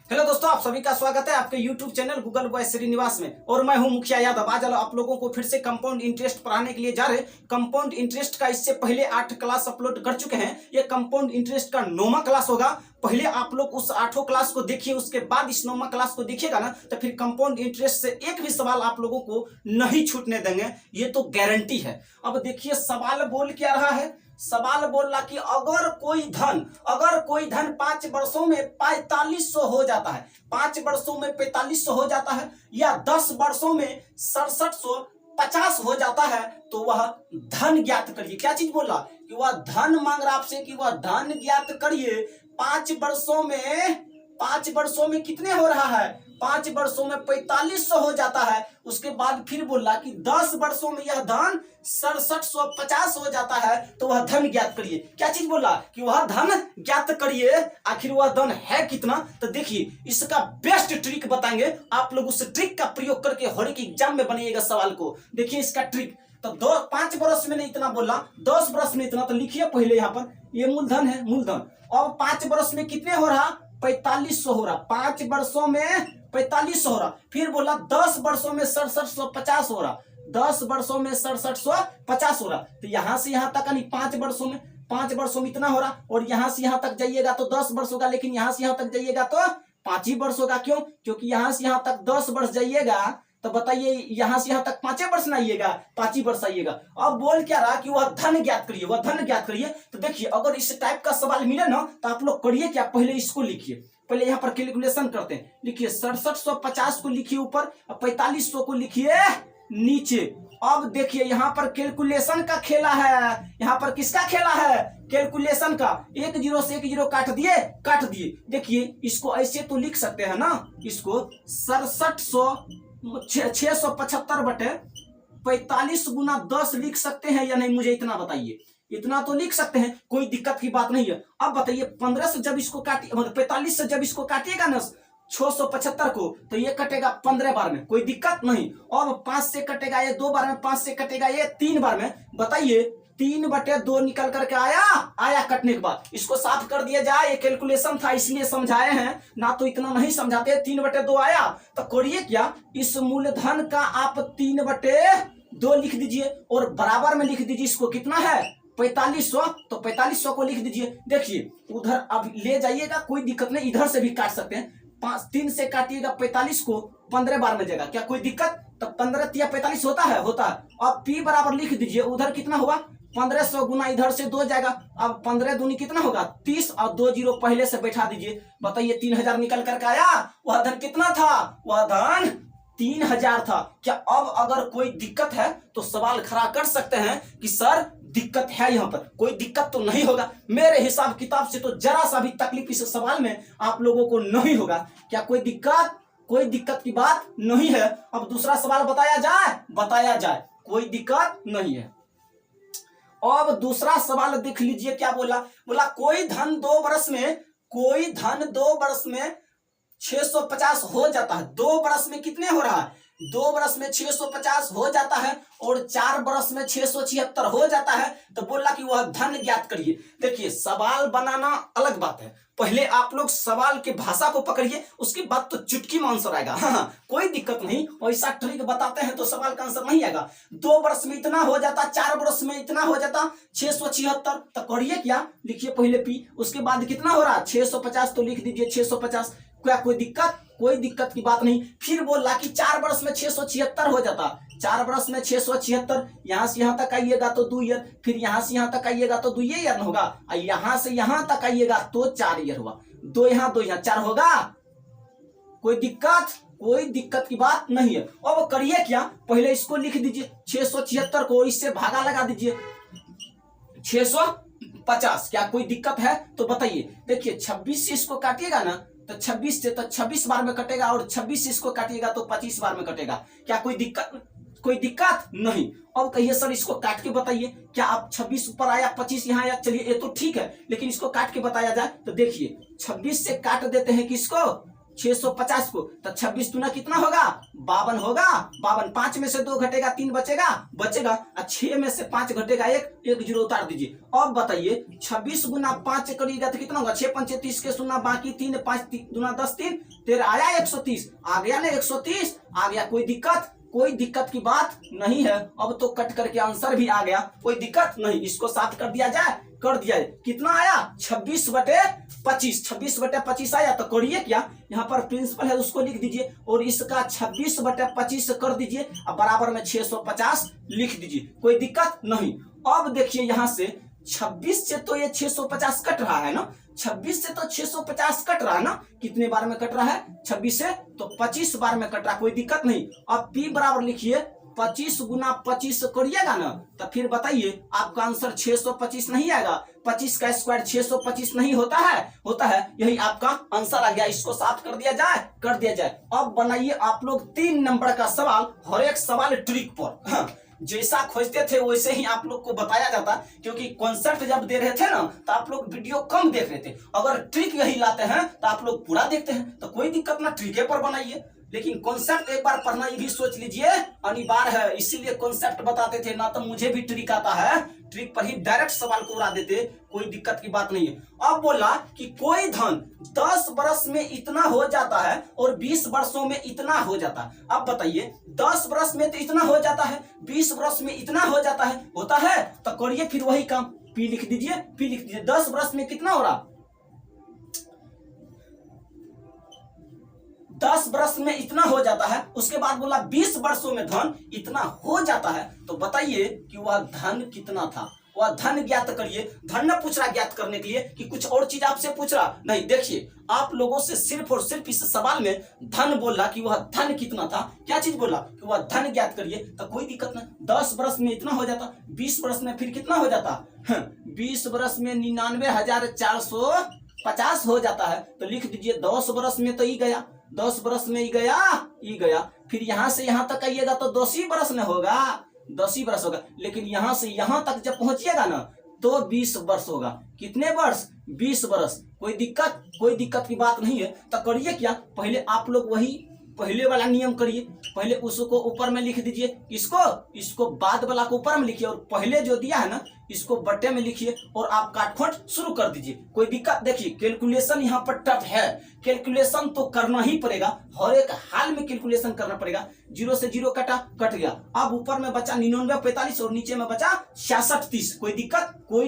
Hello दोस्तों, आप सभी का स्वागत है आपके YouTube channel Google Boy Srinivas में। और मैं हूं मुखिया यादव। आज आप लोगों को फिर से कंपाउंड इंटरेस्ट पढ़ाने के लिए जा रहे हैं। कंपाउंड इंटरेस्ट का इससे पहले 8 क्लास अपलोड कर चुके हैं। ये कंपाउंड इंटरेस्ट का 9वां क्लास होगा। पहले आप लोग उस 8 क्लास को देखिए, उसके बाद इस 9वां क्लास को देखिएगा ना, तो फिर कंपाउंड इंटरेस्ट से एक भी सवाल आप लोगों को नहीं छूटने देंगे, ये तो गारंटी है। अब देखिए सवाल बोल क्या रहा है। सवाल बोल रहा कि अगर कोई धन 5 वर्षों में 4500 हो जाता है, 5 वर्षों में 4500 हो जाता है, या 10 वर्षों में 6750 हो जाता है, तो वह धन ज्ञात करिए। क्या चीज बोल रहा कि वह धन मांग रहा आपसे कि वह धन ज्ञात करिए। 5 वर्षों में कितने हो रहा है? 5 वर्षों में 4500 हो जाता है। उसके बाद फिर बोला कि 10 वर्षों में यह धन 6750 हो जाता है, तो वह धन ज्ञात करिए। क्या चीज बोला कि वह धन ज्ञात करिए। आखिर वह धन है कितना? तो देखिए इसका बेस्ट ट्रिक बताएंगे। आप लोग उस ट्रिक का प्रयोग करके हर एक एग्जाम में बनाइएगा सवाल को। देखिए इसका ट्रिक। तो 5 वर्ष में नहीं इतना बोला, 10 वर्ष में इतना, तो लिखिए पहले यहाँ पर ये मूलधन है, मूलधन। अब 5 वर्ष में कितने हो रहा? 4500 हो रहा। 5 वर्षों में 4500 हो रहा। फिर बोला 10 वर्षों में 6750 हो रहा। 10 वर्षों में 6750 हो रहा। तो यहां से यहां तक, यानी 5 वर्षों में इतना हो रहा। और यहां से यहां तक जाइएगा तो 10 वर्ष होगा, लेकिन यहां से यहां तक जाइएगा तो 5 ही वर्ष होगा। क्यों? क्योंकि यहां से यहां तक 10 वर्ष जाइएगा तो बताइए यहां से यहां तक 5 वर्ष ना आइएगा, 5 ही वर्ष आइएगा। अब बोल क्या रहा कि वह धन ज्ञात करिए, वह धन ज्ञात करिए। तो देखिए अगर इस टाइप का सवाल मिले ना, तो आप लोग करिए क्या, पहले इसको लिखिए। पहले यहाँ पर कैलकुलेशन करते हैं। लिखिए 6750 को लिखिए ऊपर, 4500 को लिखिए नीचे। अब देखिए यहाँ पर कैलकुलेशन का खेला है। यहाँ पर किसका खेला है? कैलकुलेशन का। 1 0 से 1 0 काट दिए। देखिए इसको ऐसे तो लिख सकते हैं ना, इसको 675 बटे 45 गुना 10 लिख सकते हैं या नहीं? मुझे इतना बताइए। इतना तो लिख सकते हैं, कोई दिक्कत की बात नहीं है। अब बताइए 15 से जब इसको काटिए, मतलब 45 से जब इसको काटिएगा ना 675 को, तो ये कटेगा 15 बार में, कोई दिक्कत नहीं। अब 5 से कटेगा ये 2 बार में, 5 से कटेगा ये 3 बार में। बताइए 3/2 निकल करके आया कटने के बाद। इसको साफ कर दिया जाए। ये कैलकुलेशन था इसलिए समझाए हैं, ना तो इतना नहीं समझाते। 3/2 आया तो करिए क्या, इस मूलधन का आप 3/2 लिख दीजिए और बराबर में लिख दीजिए इसको। कितना है? 4500। तो 4500 को लिख दीजिए। देखिए उधर अब ले जाइएगा, कोई दिक्कत नहीं, इधर से भी काट सकते हैं। 3 से काटिएगा 45 को, 15 बार में जाएगा, क्या कोई दिक्कत? तो 15 या 45 होता है। अब P बराबर लिख दीजिए। उधर कितना हुआ? 1500 गुना इधर से 2 जाएगा। अब 15 दूनी कितना होगा? 30 और 2 0 पहले से बैठा दीजिए। बताइए 3000 निकल करके आया। वह धन कितना था? वह धन 3000 था। क्या अब अगर कोई दिक्कत है तो सवाल खड़ा कर सकते हैं कि सर दिक्कत है? यहाँ पर कोई दिक्कत तो नहीं होगा। मेरे हिसाब किताब से तो जरा सा भी तकलीफ इस सवाल में आप लोगों को नहीं होगा। क्या कोई दिक्कत? कोई दिक्कत की बात नहीं है। अब दूसरा सवाल बताया जाए, कोई दिक्कत नहीं है। अब दूसरा सवाल देख लीजिए क्या बोला। कोई धन 2 वर्ष में 650 हो जाता है। 2 वर्ष में कितने हो रहा है? 2 वर्ष में 650 हो जाता है और 4 वर्ष में 676 हो जाता है। तो बोला कि वह धन ज्ञात करिए। देखिए सवाल बनाना अलग बात है, पहले आप लोग सवाल के भाषा को पकड़िए, उसके बाद तो चुटकी में आंसर आएगा। हाँ, कोई दिक्कत नहीं। वैसा ट्रिक बताते हैं तो सवाल का आंसर नहीं आएगा। 2 वर्ष में इतना हो जाता, 4 वर्ष में इतना हो जाता, 676। तो करिए क्या, लिखिए पहले P, उसके बाद कितना हो रहा? 650। तो लिख दीजिए 650। क्या कोई दिक्कत? कोई दिक्कत की बात नहीं। फिर बोला कि 4 वर्ष में 676 हो जाता। 4 वर्ष में 676, यहां से यहां तक आइएगा तो 2 ईयर, फिर यहां से यहां तक आइएगा तो 2 ईयर होगा, और यहां से यहां तक आइएगा तो 4 ईयर हुआ। 2 यहाँ 2 यहाँ 4 होगा। कोई दिक्कत? कोई दिक्कत की बात नहीं है। अब करिए क्या, पहले इसको लिख दीजिए 676 को, इससे भागा लगा दीजिए 650। क्या कोई दिक्कत है? तो बताइए। देखिए 26 से इसको काटिएगा ना तो 26 से तो 26 बार में कटेगा, और 26 से इसको काटिएगा तो 25 बार में कटेगा। क्या कोई दिक्कत? कोई दिक्कत नहीं। अब कहिए सर इसको काट के बताइए। क्या आप 26 ऊपर आया, 25 यहाँ आया, चलिए ये तो ठीक है, लेकिन इसको काट के बताया जाए तो देखिए 26 से काट देते हैं किसको? 650 को, तो 26 दूना कितना होगा 52 होगा। 52, 5 में से 2 घटेगा 3 बचेगा, और 6 में से 5 घटेगा 1 जीरो उतार दीजिए। अब बताइए 26 गुना 5 करिएगा तो कितना होगा, 6 पंचे 30 के शून्य बाकी 3, 5 दूना 10, 3 13 आया 130, आ गया ना 130 आ गया। कोई दिक्कत की बात नहीं है। अब तो कट करके आंसर भी आ गया, कोई दिक्कत नहीं। इसको 7 कर दिया जाए, कर दिया जाए। कितना आया 26/25, 26/25 आया। तो करिए क्या, यहाँ पर प्रिंसिपल है उसको लिख दीजिए और इसका 26/25 कर दीजिए और बराबर में 650 लिख दीजिए, कोई दिक्कत नहीं। अब देखिए यहाँ से 26 से तो ये 650 कट रहा है ना, 26 से तो 650 कट रहा है ना। कितने बार में कट रहा है 26 से, तो 25 बार में कट रहा, कोई दिक्कत नहीं। अब P बराबर लिखिए 25 गुना 25 करिएगा ना, तो फिर बताइए आपका आंसर 625 नहीं आएगा। 25 का स्क्वायर 625 नहीं होता है, यही आपका आंसर आ गया। इसको साफ कर दिया जाए, कर दिया जाए। अब बनाइए आप लोग 3 नंबर का सवाल, हर एक सवाल ट्रिक पर। जैसा खोजते थे वैसे ही आप लोग को बताया जाता, क्योंकि कॉन्सेप्ट जब दे रहे थे ना तो आप लोग वीडियो कम देख रहे थे। अगर ट्रिक यही लाते हैं तो आप लोग पूरा देखते हैं, तो कोई दिक्कत ना, ट्रिके पर बनाइए। लेकिन कॉन्सेप्ट एक बार पढ़ना ये भी सोच लीजिए अनिवार्य है, इसीलिए कॉन्सेप्ट बताते थे ना। तो मुझे भी ट्रिक आता है, ट्रिक पर ही डायरेक्ट सवाल को उड़ा देते, कोई दिक्कत की बात नहीं है। अब बोला कि कोई धन 10 वर्ष में इतना हो जाता है और 20 वर्षों में इतना हो जाता है। अब बताइए 10 वर्ष में तो इतना हो जाता है, 20 वर्ष में इतना हो जाता है, होता है। तो करिए फिर वही काम, P लिख दीजिए। 10 वर्ष में कितना हो रहा, 10 वर्ष में इतना हो जाता है। उसके बाद बोला 20 वर्षों में धन इतना हो जाता है। तो बताइए कि वह धन कितना था, वह धन ज्ञात करिए। धन न पूछ रहा ज्ञात करने के लिए कि कुछ और चीज आपसे पूछ रहा नहीं। देखिए आप लोगों से सिर्फ और सिर्फ इस सवाल में धन बोला कि वह धन कितना था, क्या चीज बोला कि वह धन ज्ञात करिए, तो कोई दिक्कत नहीं। 10 वर्ष में इतना हो जाता, 20 वर्ष में फिर कितना हो जाता, 20 वर्ष में 99,450 हो जाता है। तो लिख दीजिए 10 वर्ष में तो ही गया, 10 वर्ष में ही गया। फिर यहाँ से यहाँ तक आइएगा तो 10 ही वर्ष में होगा, 10 ही वर्ष होगा। लेकिन यहाँ से यहाँ तक जब पहुंचिएगा ना तो 20 वर्ष होगा। कितने वर्ष, 20 वर्ष। कोई दिक्कत की बात नहीं है। तो करिए क्या, पहले आप लोग वही पहले वाला नियम करिए। पहले उसको ऊपर में लिख दीजिए, इसको बाद वाला को ऊपर में लिखिए और पहले जो दिया है ना इसको बट्टे में लिखिए और आप काटखोट शुरू कर दीजिए, कोई दिक्कत। देखिए कैलकुलेशन यहाँ पर टफ है, कैलकुलेशन तो करना ही पड़ेगा, हर एक हाल में कैलकुलेशन करना पड़ेगा। 0 से 0 कट गया। अब ऊपर में बचा 99/45 और नीचे में बचा 66/30। कोई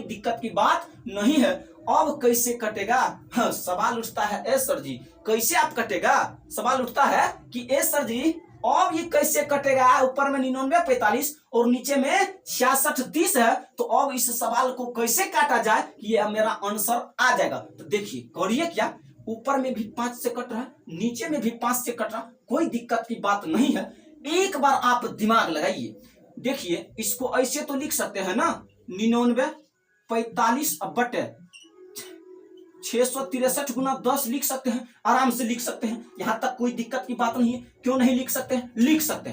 दिक्कत की बात नहीं है। अब कैसे कटेगा, हाँ, सवाल उठता है ए सर जी कैसे आप कटेगा, सवाल उठता है कि ए सर जी अब ये कैसे कटेगा। ऊपर में 99/45 और नीचे में 66/30 है, तो अब इस सवाल को कैसे काटा जाए कि ये मेरा आंसर आ जाएगा। तो देखिए करिए क्या, ऊपर में भी 5 से कट रहा है, नीचे में भी 5 से कट रहा, कोई दिक्कत की बात नहीं है। एक बार आप दिमाग लगाइए। देखिए इसको ऐसे तो लिख सकते हैं ना, 99/45 बटे 663 गुना 10 लिख सकते हैं, आराम से लिख सकते हैं। यहां तक कोई दिक्कत की बात नहीं है। क्यों नहीं लिख सकते हैं, लिख सकते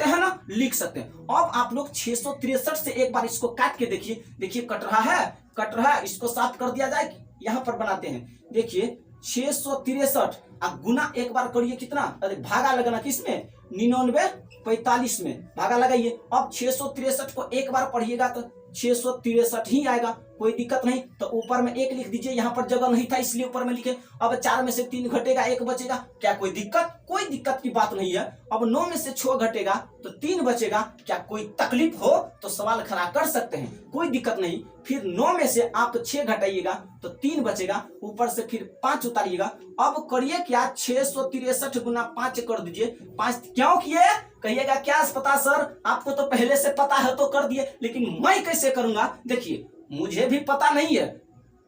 हैं ना, लिख सकते हैं। अब आप लोग 663 से एक बार इसको काट के देखिए कट रहा है। इसको साफ कर दिया जाए, यहां पर बनाते हैं। देखिए 663 अब गुना एक बार करिए कितना, अरे भागा लगना किसमें, 99/45 में भागा लगाइए। अब 663 को एक बार पढ़िएगा तो 663 ही आएगा, कोई दिक्कत नहीं। तो ऊपर में 1 लिख दीजिए, यहाँ पर जगह नहीं था इसलिए ऊपर में लिखे। अब 4 में से 3 घटेगा 1 बचेगा, क्या कोई दिक्कत की बात नहीं है। अब 9 में से 6 घटेगा तो 3 बचेगा, क्या कोई तकलीफ हो तो सवाल खड़ा कर सकते हैं, कोई दिक्कत नहीं। फिर 9 में से आप 6 घटाइएगा तो 3 बचेगा, ऊपर से फिर 5 उतारिएगा। अब करिए क्या, 663 गुना 5 कर दीजिए। 5 क्यों किए कहिएगा, क्या पता सर, आपको तो पहले से पता है तो कर दिए, लेकिन मैं कैसे करूंगा। देखिए मुझे भी पता नहीं है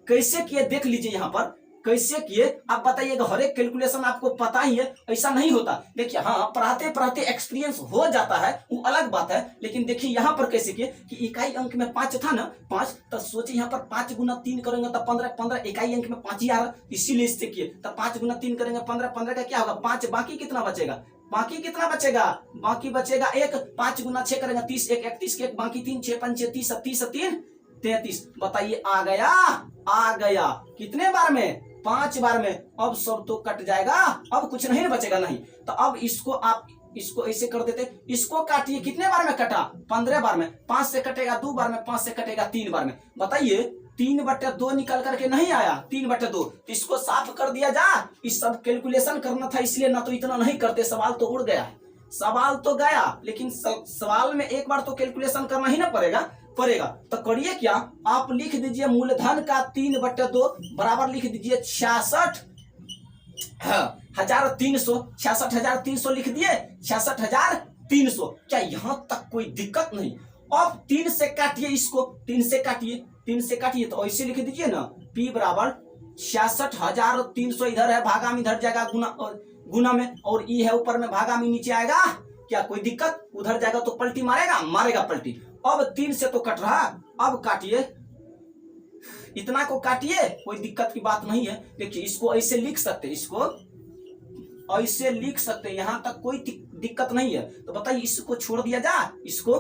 कैसे किए, देख लीजिए यहाँ पर कैसे किए। आप बताइएगा, हर एक कैलकुलेशन आपको पता ही है, ऐसा नहीं होता। देखिए हाँ, पढ़ाते एक्सपीरियंस हो जाता है, वो अलग बात है। लेकिन देखिए यहाँ पर कैसे किए कि इकाई अंक में 5 था ना, 5, तो सोचिए यहाँ पर 5 गुना 3 करेंगे तो 15 इकाई अंक में 5 ही आ रहा, इसीलिए इससे किए। तो 5 गुना 3 करेंगे 15 का क्या होगा 5, बाकी कितना बचेगा, बाकी बचेगा 1। 5 गुना 6 करेंगे 30, 1 31 के 1 बाकी 3, 6 5 30 30 3 33। बताइए आ गया कितने बार में, 5 बार में, अब सब तो कट जाएगा, अब कुछ नहीं बचेगा नहीं। तो अब इसको आप इसको ऐसे कर देते, इसको काटिए, कितने बार में कटा? 15 बार में। 5 से कटेगा 2 बार में, 5 से कटेगा 3 बार में। बताइए 3/2 निकल करके नहीं आया, 3/2, तो इसको साफ कर दिया जा। इस सब कैलकुलेशन करना था, इसलिए ना तो इतना नहीं करते, सवाल तो उड़ गया है, सवाल तो गया, लेकिन सवाल में एक बार तो कैलकुलेशन करना ही ना पड़ेगा। तो करिए क्या, आप लिख दीजिए मूलधन का 3/2 बराबर लिख दीजिए 66,300, 66,300 लिख दिए, 66,300। क्या यहां तक कोई दिक्कत नहीं? अब 3 से काटिए इसको, 3 से काटिए, 3 से काटिए, तो ऐसे लिख दीजिए ना, P बराबर 66,300 इधर है, भागा में इधर जाएगा गुना में, और ई है ऊपर में, भागा में नीचे आएगा। क्या कोई दिक्कत? उधर जाएगा तो पलटी मारेगा पलटी। अब 3 से तो कट रहा, अब काटिए, इतना को काटिए, कोई दिक्कत की बात नहीं है। देखिए इसको ऐसे लिख सकते, इसको ऐसे लिख सकते, यहां तक कोई दिक्कत नहीं है। तो बताइए इसको छोड़ दिया जा, इसको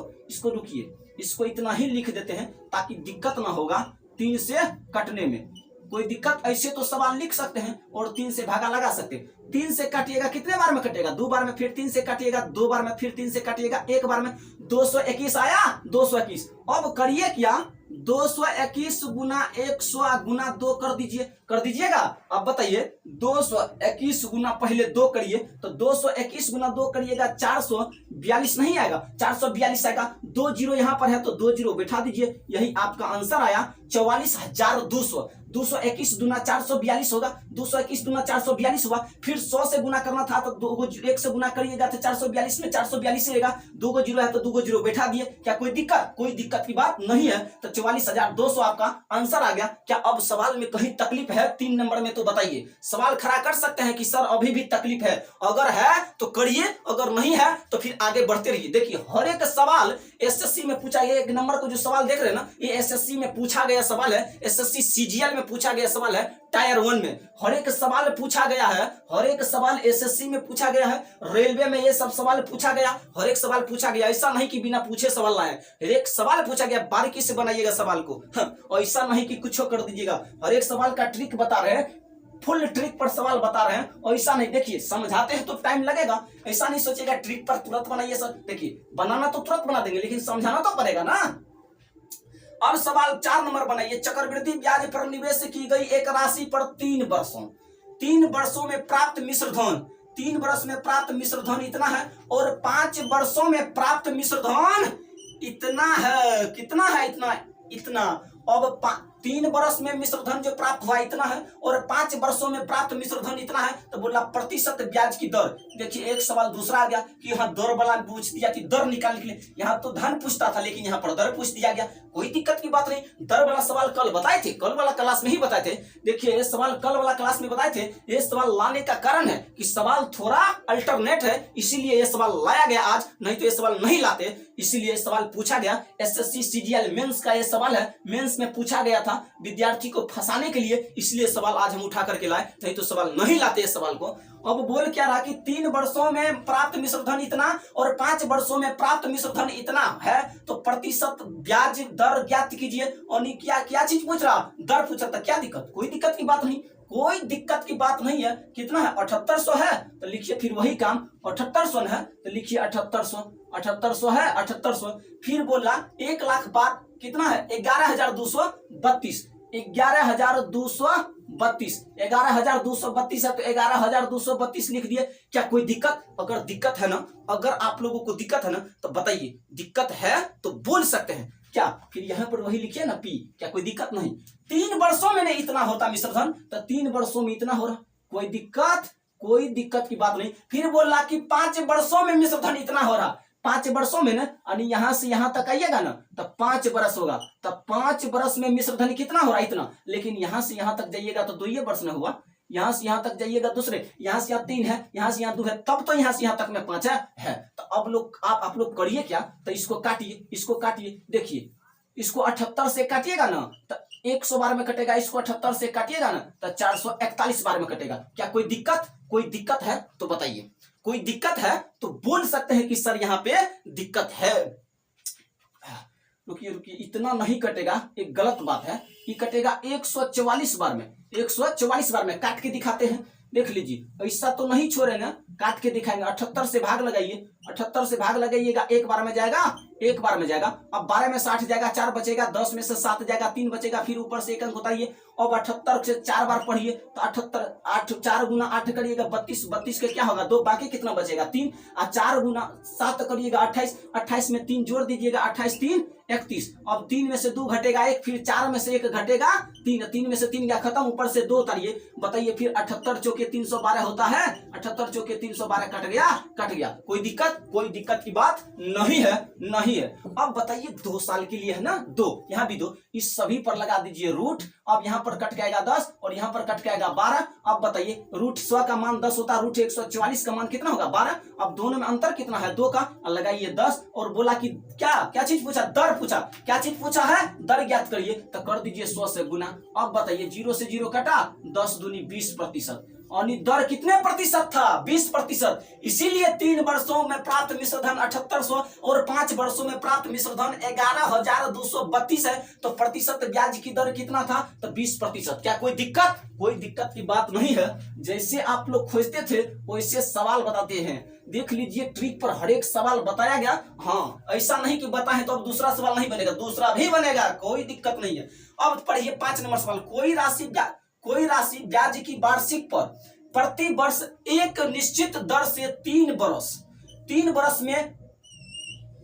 रुकिए, इसको इतना ही लिख देते हैं ताकि दिक्कत ना होगा 3 से कटने में। कोई दिक्कत, ऐसे तो सवाल लिख सकते हैं और 3 से भागा लगा सकते हैं। 3 से काटिएगा, कितने बार में कटेगा? 2 बार में, फिर 3 से काटिएगा 2 बार में, फिर 3 से काटिएगा 1 बार में, 221 आया, 221। अब करिए क्या, 221 गुना 100 गुना 2 कर दीजिएगा। अब बताइए 221 गुना पहले 2 करिए, तो 221 गुना 2 करिएगा 442 नहीं आएगा, 442 आएगा। 2 जीरो यहाँ पर है तो 2 जीरो बैठा दीजिए, यही आपका आंसर आया 44,200। 221 गुना 442 होगा, 221 गुना 442 हुआ, फिर 100 से गुना करना था तो 1 से गुना करिएगा तो 442 में 442 रहेगा, 2 जीरो है तो 2 जीरो बैठा दिए। क्या कोई दिक्कत? कोई दिक्कत की बात नहीं है। तो 44,200 आपका आंसर आ गया। क्या अब सवाल में कहीं तकलीफ है? 3 नंबर में तो बताइए, सवाल खड़ा कर सकते हैं कि सर अभी भी तकलीफ है, अगर है तो करिए, अगर नहीं है तो फिर आगे बढ़ते रहिए। देखिए हर एक सवाल एसएससी में पूछा गया, 1 नंबर को जो सवाल देख रहे हैं ना, ये एसएससी में पूछा गया सवाल है, एसएससी सीजीएल में पूछा गया सवाल है, टायर 1 में हर एक सवाल पूछा गया है, हर एक सवाल एसएससी में पूछा गया है, रेलवे में ये सब सवाल पूछा गया, हर एक सवाल पूछा गया। ऐसा नहीं कि बिना पूछे सवाल लाए, एक सवाल पूछा गया, बारीकी से बनाइएगा सवाल को, ऐसा नहीं कि कुछ कर दीजिएगा। हर एक सवाल का ट्रिक बता रहे हैं, फुल ट्रिक पर सवाल बता रहे हैं, ऐसा नहीं। देखिए समझाते हैं तो टाइम लगेगा, ऐसा नहीं सोचिएगा ट्रिक पर तुरंत बनाइए सर। देखिए बनाना तो तुरंत बना देंगे, लेकिन समझाना तो पड़ेगा ना। अब सवाल 4 नंबर बनाइए। चक्रवृद्धि ब्याज पर निवेश की गई एक राशि पर 3 वर्षों में प्राप्त मिश्र धन, 3 वर्ष में प्राप्त मिश्र धन इतना है, और 5 वर्षों में प्राप्त मिश्र धन इतना है। कितना है? इतना। अब 3 वर्ष में मिश्र धन जो प्राप्त हुआ इतना है, और 5 वर्षों में प्राप्त मिश्र धन इतना है। तो बोला प्रतिशत ब्याज की दर। देखिए एक सवाल दूसरा आ गया कि यहाँ दर वाला पूछ दिया कि दर निकालने के लिए, यहाँ तो धन पूछता था लेकिन यहाँ पर दर पूछ दिया गया। कोई दिक्कत की बात नहीं, दर वाला सवाल कल बताए थे, कल वाला क्लास में ही बताए थे। देखिए ये सवाल कल वाला क्लास में बताए थे। ये सवाल लाने का कारण है कि सवाल थोड़ा अल्टरनेट है, इसीलिए ये सवाल लाया गया आज, नहीं तो ये सवाल नहीं लाते, इसीलिए सवाल पूछा गया। एसएससी सीजीएल मेंस का ये सवाल है, मेंस में पूछा गया था विद्यार्थी को फंसाने के लिए, इसलिए सवाल आज हम उठा करके लाए, नहीं तो सवाल नहीं लाते इस सवाल को। अब बोल क्या रहा कि 3 वर्षों में प्राप्त मिश्र धन इतना और 5 वर्षों में प्राप्त मिश्र धन इतना है, तो प्रतिशत ब्याज दर ज्ञात कीजिए। और क्या चीज पूछ रहा? दर पूछ रहा था। क्या दिक्कत? कोई दिक्कत की बात नहीं, कोई दिक्कत की बात नहीं है। कितना है? 7800 है तो लिखिए फिर वही काम, 7800 है तो लिखिए 7800 है, 7800। फिर बोला 1 लाख बात कितना है? 11,232, 11,232, 11,232 है तो 11,232 लिख दिए। क्या कोई दिक्कत? अगर दिक्कत है ना, अगर आप लोगों को दिक्कत है ना तो बताइए, दिक्कत है तो बोल सकते हैं। क्या फिर यहाँ पर वही लिखिए ना P। क्या कोई दिक्कत नहीं? 3 वर्षों में नहीं इतना होता मिश्र धन, तो 3 वर्षों में इतना हो रहा, कोई दिक्कत? कोई दिक्कत की बात नहीं। फिर बोला कि 5 वर्षों में मिश्र धन इतना हो रहा, 5 वर्षों में ना, यानी यहाँ से यहाँ तक आइएगा ना तो 5 वर्ष होगा, तब 5 वर्ष में मिश्र धन कितना हो रहा? इतना। लेकिन यहाँ से यहाँ तक जाइएगा तो 2 वर्ष में हुआ, यहाँ से यहाँ तक जाइएगा दूसरे, यहाँ से यहाँ 3 है, यहाँ से यहाँ 2 है, तब तो यहाँ से यहाँ तक में 5 है। तो अब लोग आप लोग करिए क्या, तो इसको काटिए, देखिए इसको 78 से काटिएगा ना तो 100 बार में कटेगा, इसको 78 से काटिएगा ना तो 441 बार में कटेगा। क्या कोई दिक्कत? कोई दिक्कत है तो बताइए, कोई दिक्कत है तो बोल सकते हैं कि सर यहाँ पे दिक्कत है। रुकिए, इतना नहीं कटेगा, एक गलत बात है, कि कटेगा 144 बार में, 144 बार में। काट के दिखाते हैं, देख लीजिए, ऐसा तो नहीं छोड़ेगा, काट के दिखाएंगे। 78 से भाग लगाइए, 78 से भाग लगाइएगा, एक बार में जाएगा, एक बार में जाएगा। अब 12 में 60 जाएगा, 4 बचेगा, 10 में से 7 जाएगा, 3 बचेगा, फिर ऊपर से एक अंक उतारिए। अब 78 से 4 बार पढ़िए तो 78, 8 4 गुना 8 करिएगा 32, 32 के क्या होगा 2, बाकी कितना बचेगा 3, और 4 गुना 7 करिएगा 28, 28 में 3 जोड़ दीजिएगा, 28 3 31। अब 3 में से 2 घटेगा 1, फिर 4 में से 1 घटेगा 3, 3 में से 3 गया खत्म, ऊपर से 2 उतारिए। बताइए फिर 78 चौके 312 होता है, 78 चौके 312 कट गया, कट गया। कोई दिक्कत, कोई दिक्कत की बात नहीं है, नहीं है। अब बताइए 2 साल के लिए है ना, 2, यहाँ भी 2, इस सभी पर लगा दीजिए रूट। अब यहाँ पर कट के आएगा 10 और यहाँ पर कट के आएगा 12। अब बताइए रूट 100 का मान 10 होता है, रूट 144 का मान कितना होगा 12। अब दोनों में अंतर कितना है 2 का, लगाइए 10। और बोला कि क्या क्या चीज पूछा, दर पूछा, क्या चीज पूछा है, दर ज्ञात करिए, तो कर दीजिए 100 से गुना। अब बताइए 0 से 0 कटा, 10 दूनी 20%, और दर कितने प्रतिशत था 20%। इसीलिए 3 वर्षों में प्राप्त मिश्र धन 7800 और 5 वर्षों में प्राप्त मिश्र धन 11232 है। तो प्रतिशत ब्याज की दर कितना था, तो 20%। क्या कोई दिक्कत, कोई दिक्कत की बात नहीं है। जैसे आप लोग खोजते थे वैसे सवाल बताते हैं, देख लीजिए ट्रिक पर हर एक सवाल बताया गया। हाँ, ऐसा नहीं कि बताएं तो अब दूसरा सवाल नहीं बनेगा, दूसरा भी बनेगा, कोई दिक्कत नहीं है। अब पढ़िए 5 नंबर सवाल, कोई राशि ब्याज की वार्षिक पर प्रति वर्ष एक निश्चित दर से 3 वर्ष में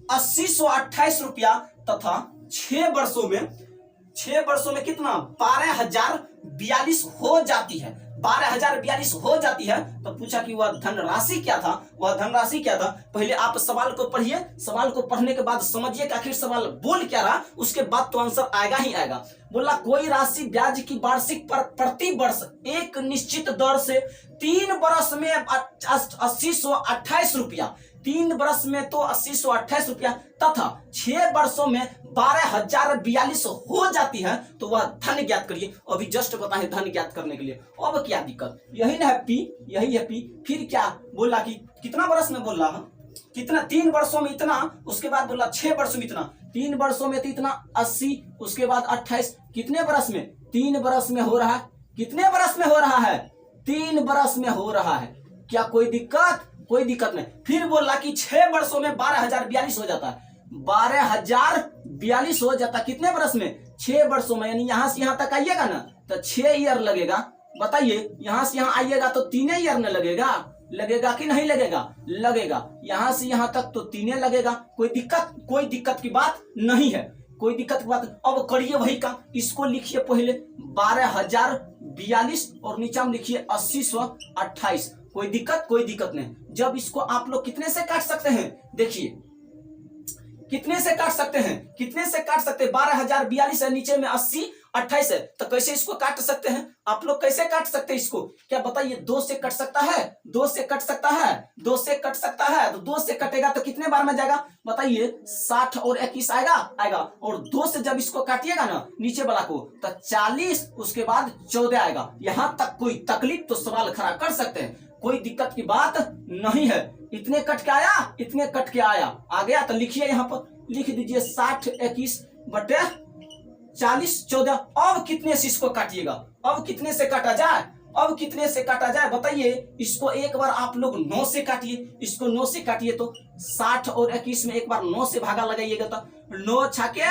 8028 रुपया तथा 6 वर्षों में कितना 12,042 हो जाती है, 12,042 हो जाती है। तो पूछा कि वह धनराशि क्या था, वह धनराशि क्या था। पहले आप सवाल को पढ़िए, सवाल को पढ़ने के बाद समझिए कि आखिर सवाल बोल क्या रहा, उसके बाद तो आंसर आएगा ही आएगा। बोला कोई राशि ब्याज की वार्षिक पर प्रति वर्ष एक निश्चित दर से 3 वर्ष में 8028 रुपया, 3 वर्ष में तो 8028 रुपया तथा 6 वर्षों में 12,042 हो जाती है। तो वह धन ज्ञात करिए। अभी जस्ट बताएं धन ज्ञात करने के लिए, अब क्या दिक्कत, यही ना है पी, यही है पी। फिर क्या बोला कि कितना वर्ष में बोल रहा है, कितना 3 वर्षों में इतना, उसके बाद बोला 6 वर्षों में इतना, 3 वर्षों में तो इतना 80, उसके बाद 28, कितने वर्ष में 3 वर्ष में हो रहा है, कितने वर्ष में हो रहा है 3 वर्ष में हो रहा है। क्या कोई दिक्कत, कोई दिक्कत नहीं। फिर बोला कि 6 वर्षों में 12,042 हो जाता है, 12,042 हो जाता कितने वर्ष में 6 वर्षों में, यानी यहां से यहां तक आइएगा ना तो 6 ईयर लगेगा। बताइए यहां से यहां आइएगा तो 3 ईयर न लगेगा, लगेगा कि नहीं लगेगा, लगेगा। यहां से यहां तक तो 3 लगेगा। कोई दिक्कत की बात नहीं है, कोई दिक्कत की बात। अब करिए वही काम, इसको लिखिए पहले 12,042 और नीचे में लिखिए 8028। कोई दिक्कत नहीं। जब इसको आप लोग कितने से काट सकते हैं, देखिए कितने से काट सकते हैं, 12,042 है, नीचे में 80 28 है, तो कैसे इसको काट सकते हैं आप लोग, कैसे काट सकते हैं इसको, क्या बताइए 2 से कट सकता है, 2 से कट सकता है, 2 से कट सकता है। तो 2 से कटेगा तो कितने बार में जाएगा, बताइए 60 और 21 आएगा। और 2 से जब इसको काटिएगा ना नीचे वाला को तो 40, उसके बाद 14 आएगा। यहां तक कोई तकलीफ तो सवाल खड़ा कर सकते हैं, कोई दिक्कत की बात नहीं है। इतने कट के आया, इतने कट के आया, आ गया तो लिखिए, यहाँ पर लिख दीजिए 60 21 बटे 40 14। अब कितने से इसको काटिएगा, अब कितने से काटा जाए, अब कितने से काटा जाए बताइए। इसको एक बार आप लोग 9 से काटिए, इसको 9 से काटिए तो 60 और 21 में एक बार 9 से भागा लगाइएगा तो 9 छाके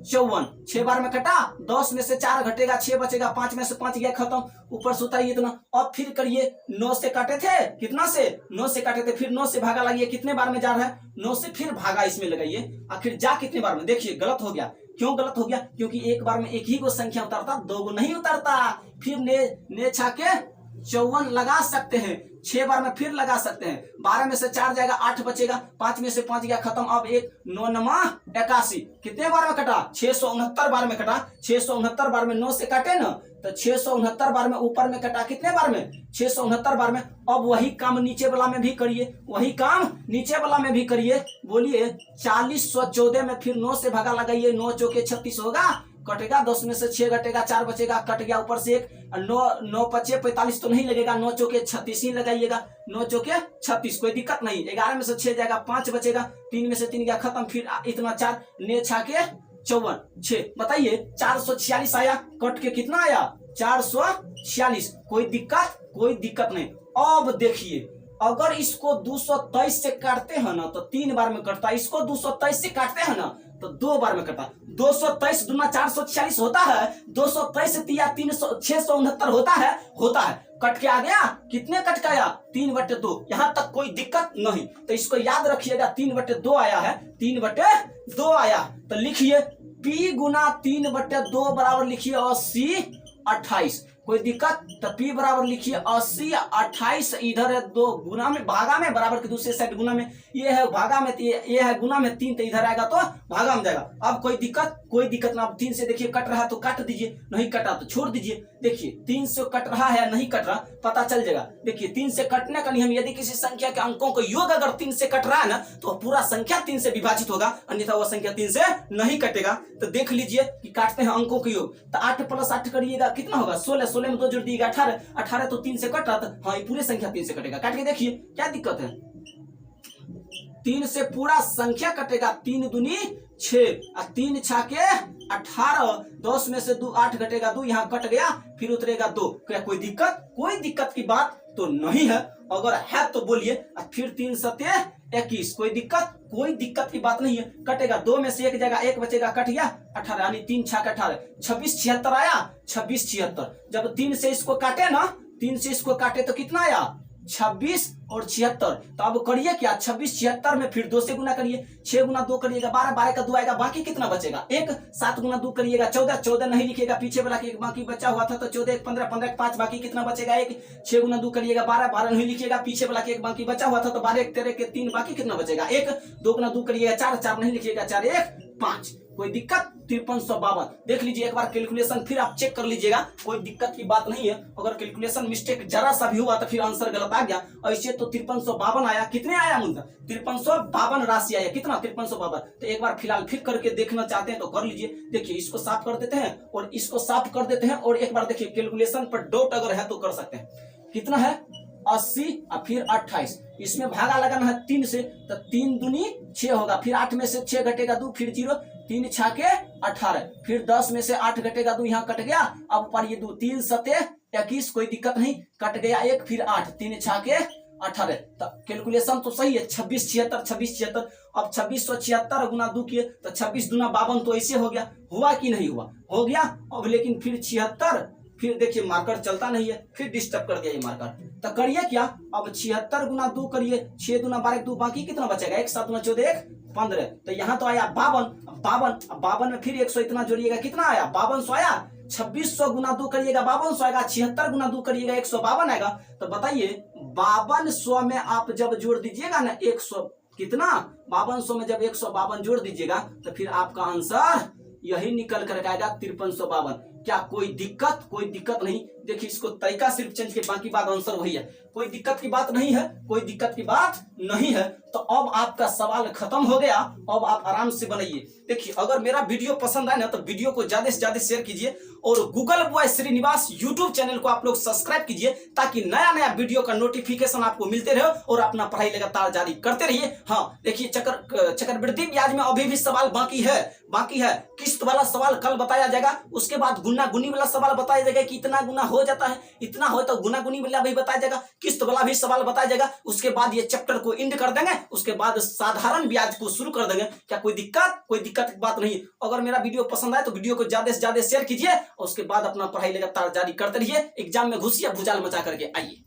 54, 6 बार में कटा, 10 में से 4 घटेगा, 6 बचेगा, 5 में से 5 गया खत्म, ऊपर से उतारिए इतना। अब फिर करिए 9 से काटे थे, कितना से 9 से काटे थे, फिर 9 से भागा लगाइए, कितने बार में जा रहा है 9 से, फिर भागा इसमें लगाइए, आखिर जा कितने बार में। देखिए गलत हो गया, क्यों गलत हो गया, क्योंकि एक बार में एक ही को संख्या उतारता, 2 को नहीं उतारता। फिर ने छाके 54 लगा सकते हैं, 6 बार में फिर लगा सकते हैं, 12 में से 4 जाएगा, 8 बचेगा, 5 में से 5 गया खत्म। अब 1 9 9 81, कितने बार में कटा 669 बार में कटा, 669 बार में 9 से काटे ना तो 669 बार में ऊपर में कटा, कितने बार में 669 बार में। अब वही काम नीचे वाला में भी करिए, वही काम नीचे वाला में भी करिए। बोलिए 4014 में फिर 9 से भागा लगाइए, 9 चौके 36 होगा, कटेगा, 10 में से 6 घटेगा, 4 बचेगा, कट गया, ऊपर से 1 9 5 45 तो नहीं लगेगा, 9 चौके 36 ही लगाइएगा, 9 चौके 36, कोई दिक्कत नहीं। 11 में से 6 जाएगा, 5 बचेगा, 3 में से 3 गया खत्म, फिर इतना 4 ने छाके 54 6 बताइए 446 आया, कट के कितना आया 446। कोई दिक्कत नहीं। अब देखिए अगर इसको 223 से काटते हैं ना तो 3 बार में कटता है, इसको 223 से काटते हैं ना तो 2 बार में कटता है। 223 दूना 446 होता है, 223 से 669 होता है। कट के आ गया, कितने कट के आया 3/2। यहां तक कोई दिक्कत नहीं। तो इसको याद रखिएगा 3/2 आया है, 3/2 आया। तो लिखिए P गुना 3/2 बराबर लिखिए 80 28। कोई दिक्कत? तो P बराबर लिखिए 80 28। इधर है 2 गुना में भागा में, बराबर के दूसरे साइड गुना में, ये है भागा में, ये है गुना में 3, तो इधर आएगा तो भागा में जाएगा। अब कोई दिक्कत ना। अब 3 से देखिए कट रहा तो काट दीजिए, नहीं कटा तो छोड़ दीजिए। देखिए 3 से कट रहा है या नहीं कट रहा पता चल जाएगा। देखिए 3 से कटने का नियम, यदि किसी संख्या के अंकों को योग अगर 3 से कट रहा है ना तो पूरा संख्या 3 से विभाजित होगा, अन्यथा वह संख्या 3 से नहीं कटेगा। तो देख लीजिए कि काटते हैं अंकों के योग। तो 8 + 8 करिएगा कितना होगा 16, 16 में 2 जोड़ दिएगा 18, 18 तो 3 से कट रहा था, हाँ ये पूरी संख्या 3 से कटेगा। काट के देखिए क्या दिक्कत है, 3 से पूरा संख्या कटेगा। 3 दूनी 6 और 3 छाके 18, 10 में से 2 8 घटेगा 2, यहाँ कट गया फिर उतरेगा 2। क्या कोई दिक्कत की बात तो नहीं है? अगर है तो बोलिए। फिर 3 सत्य 21। कोई दिक्कत की बात नहीं है। कटेगा 2 में से 1 जगह 1 बचेगा, कट गया 18, यानी 3 छाक 18, 26 76 आया। 26 76 जब 3 से इसको काटे ना, 3 से इसको काटे तो कितना आया 26 और 76। तो अब करिए क्या 26 76 में फिर 2 से गुना करिए, 6 गुना 2 करिएगा 12, 12 का 2 आएगा, बाकी कितना बचेगा 1। 7 गुना 2 करिएगा 14, 14 नहीं लिखिएगा पीछे वाला की बाकी बचा हुआ था तो 14 1 15, 15 5 बाकी कितना बचेगा 1। 6 गुना 2 करिएगा 12, 12 नहीं लिखिएगा पीछे वाला की बाकी बचा हुआ था तो 12 1 13 के 3 बाकी कितना बचेगा 1। 2 गुना 2 करिएगा 4, 4 नहीं लिखिएगा 4 1 5। कोई दिक्कत? 5352 देख लीजिए एक बार कैलकुलेशन, फिर आप चेक कर लीजिएगा। कोई दिक्कत की बात नहीं है। अगर कैलकुलेशन मिस्टेक जरा सा भी हुआ तो फिर आंसर गलत आ गया। ऐसे तो 5352 आया। कितने आया मुझे 5352 राशि आया। कितना 5352। तो एक बार फिलहाल फिर करके देखना चाहते हैं तो कर लीजिए। देखिए इसको साफ कर देते हैं और इसको साफ कर देते हैं और एक बार देखिए कैलकुलेशन पर डॉट अगर है तो कर सकते हैं। कितना है 80 और फिर 28। इसमें भागा लगाना है 3 से, तो 3 दूनी 6 होगा, फिर 8 में से 6 घटेगा 2, फिर 0, 3 छाके 18, फिर 10 में से 8 घटेगा 2, यहाँ कट गया। अब पर ये 2 3 सत्य 21। कोई दिक्कत नहीं, कट गया 1, फिर 8, 3 छाके 18। तो कैलकुलेशन तो सही है 26 76 26 76। अब 2676 गुना 2 किए तो 26 दूना 52। तो ऐसे हो गया, हुआ कि नहीं हुआ? हो गया। अब लेकिन फिर 76, फिर देखिए मार्कर चलता नहीं है, फिर डिस्टर्ब कर दिया ये मार्कर। तो करिए क्या, अब 76 गुना 2 करिए, 6 दूना 12 2, बाकी कितना बचेगा 1 7 दूना 14 1 15। तो यहाँ तो आया 52 में फिर 100 इतना जोड़िएगा, कितना आया 5200 आया। 2600 गुना 2 करिएगा 5200 आएगा, 76 गुना 2 करिएगा 152 आएगा। तो बताइए 5200 में आप जब जोड़ दीजिएगा ना 100, कितना 5200 में जब 152 जोड़ दीजिएगा तो फिर आपका आंसर यही निकल कर आएगा 5352। क्या कोई दिक्कत नहीं? देखिए इसको तरीका सिर्फ चेंज के, बाकी बात आंसर वही है। कोई दिक्कत की बात नहीं है, कोई दिक्कत की बात नहीं है। तो अब आपका सवाल खत्म हो गया। अब आप आराम से बनाइए। देखिए अगर मेरा वीडियो पसंद आए ना तो वीडियो को ज्यादा से ज्यादा शेयर कीजिए और Google Boy Srinivas YouTube channel को आप लोग सब्सक्राइब कीजिए ताकि नया नया वीडियो का नोटिफिकेशन आपको मिलते रहे और अपना पढ़ाई लगातार जारी करते रहिए। हाँ देखिए चक्रवृद्धि ब्याज में अभी भी सवाल बाकी है। किस्त वाला सवाल कल बताया जाएगा, उसके बाद गुना गुनी वाला सवाल बताया जाएगा कि इतना गुना हो जाता है, इतना हो तो गुना गुनी वाला भी बताया जाएगा, किस्त वाला भी सवाल बताया जाएगा। उसके बाद ये चैप्टर को एंड कर देंगे, उसके बाद साधारण ब्याज को शुरू कर देंगे। क्या कोई दिक्कत की बात नहीं? अगर मेरा वीडियो पसंद आए तो वीडियो को ज्यादा से ज्यादा शेयर कीजिए और उसके बाद अपना पढ़ाई लगातार जारी करते रहिए। एग्जाम में घुसिए, भुजाल मचा करके आइए।